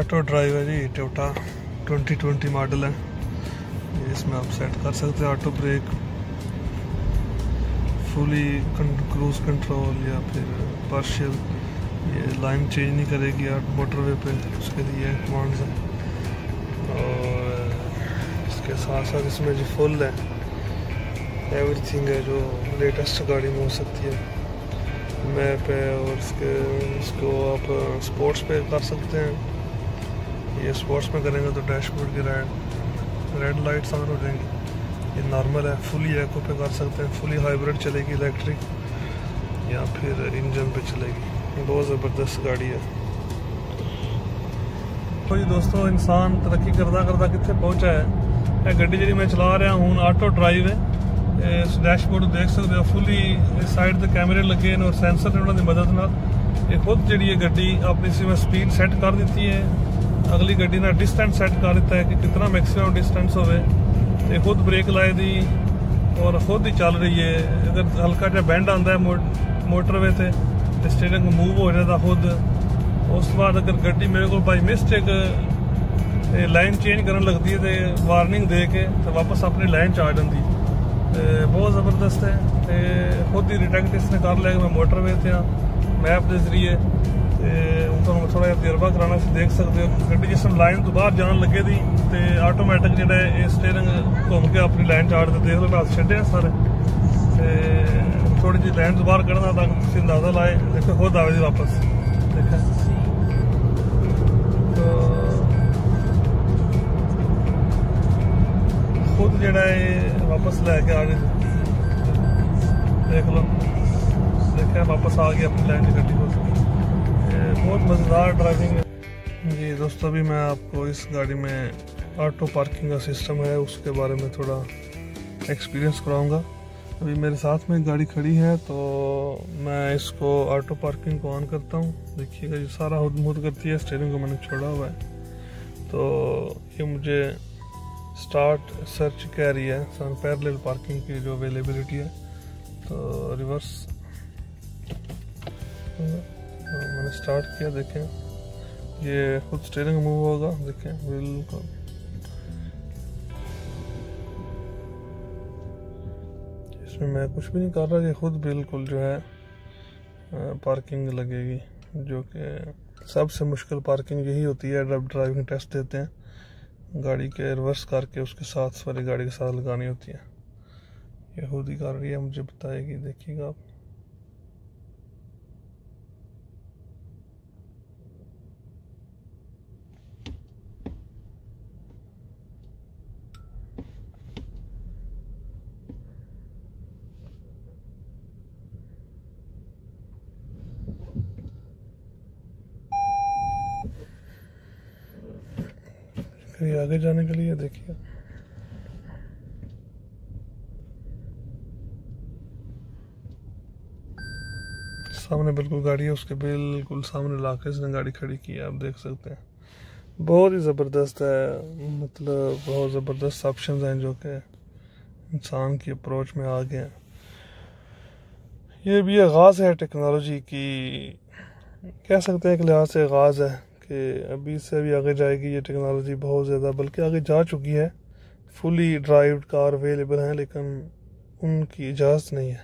Auto drive है जी, Toyota 2020 model है। इसमें आप सेट कर सकते हैं auto brake, fully cruise control या फिर पार्शियल। ये लाइन चेंज नहीं करेगी आप मोटरवे पे, उसके लिए कमांड्स हैं। और इसके साथ साथ इसमें जो फुल है एवरीथिंग है जो लेटेस्ट गाड़ी में हो सकती है, मैप है। और इसको आप स्पोर्ट्स पे कर सकते हैं। ये स्पोर्ट्स में करेंगे तो डैशबोर्ड की रेड लाइट्स ऑन हो जाएंगी। ये नॉर्मल है, फुली एको पे कर सकते हैं, फुली हाइब्रिड चलेगी इलेक्ट्रिक, या फिर इंजन पे चलेगी। ये बहुत ज़बरदस्त गाड़ी है। तो ये दोस्तों इंसान तरक्की करता करता कितने पहुँचा है। यह गड्डी जी मैं चला रहा हूँ ऑटो ड्राइव है। इस डैशबोर्ड देख सकते हो, फुली साइड से कैमरे लगे हैं और सेंसर ने उन्होंने मदद नाल ये खुद जी गड्डी अपनी स्पीड सैट कर दी है। अगली गड्डी ने डिस्टेंस सैट कर दिता है कि कितना मैक्सिमम डिस्टेंस होवे, तो खुद ब्रेक लाए दी और खुद ही चल रही है। अगर हल्का जहा बैंड आता है मोटरवे से तो स्टीयरिंग मूव हो जाता खुद। उस बाद अगर गड्डी मेरे को बाई मिस्टेक लाइन चेंज करने लगती है तो वार्निंग दे के तो वापस अपनी लाइन च आ जाती। बहुत ज़बरदस्त है। खुद ही डिटेक्ट इसने कर लिया कि मैं मोटरवे से हाँ, मैप के जरिए तो थोड़ा जिहा तजर्बा कराना से देख सकते हो। गड्डी जिस लाइन तो बाहर जान लगे थी तो ऑटोमैटिक जो स्टीयरिंग घूम के अपनी लाइन चाड़ दे। देख लो मैं हाथ छड्डे सारे, थोड़ी जी लाइन तो बाहर कढ़ना तक अंदाजा लाए, देखो खुद आवे वापस। देखा तो खुद जड़ा है वापस लैके आ गए। देख लो, देखा वापस आ गया अपनी लाइन की गड्डी को। बहुत मज़ेदार ड्राइविंग है जी दोस्तों। अभी मैं आपको इस गाड़ी में ऑटो पार्किंग का सिस्टम है उसके बारे में थोड़ा एक्सपीरियंस कराऊंगा। अभी मेरे साथ में गाड़ी खड़ी है तो मैं इसको ऑटो पार्किंग को ऑन करता हूँ। देखिएगा ये सारा खुद करती है, स्टीयरिंग को मैंने छोड़ा हुआ है। तो ये मुझे स्टार्ट सर्च कह रही है पैरेलल पार्किंग की जो अवेलेबिलिटी है। तो रिवर्स मैंने स्टार्ट किया, देखें ये खुद स्टीयरिंग मूव होगा, देखें बिल्कुल। इसमें मैं कुछ भी नहीं कर रहा, ये खुद बिल्कुल जो है पार्किंग लगेगी, जो कि सबसे मुश्किल पार्किंग यही होती है जब ड्राइविंग टेस्ट देते हैं। गाड़ी के रिवर्स करके उसके साथ वाली गाड़ी के साथ लगानी होती है। ये खुद ही कर रही है, मुझे बताएगी, देखिएगा आप। फिर आगे जाने के लिए देखिए सामने बिल्कुल गाड़ी है, उसके बिल्कुल सामने लाके इसने गाड़ी खड़ी की है, आप देख सकते हैं। बहुत ही ज़बरदस्त है, मतलब बहुत ज़बरदस्त ऑप्शंस हैं जो कि इंसान की अप्रोच में आ गए हैं। ये भी आगाज़ है टेक्नोलॉजी की, कह सकते हैं एक लिहाज से आगाज़ है कि अभी से भी आगे जाएगी ये टेक्नोलॉजी बहुत ज़्यादा, बल्कि आगे जा चुकी है। फुली ड्राइव्ड कार अवेलेबल हैं लेकिन उनकी इजाज़त नहीं है।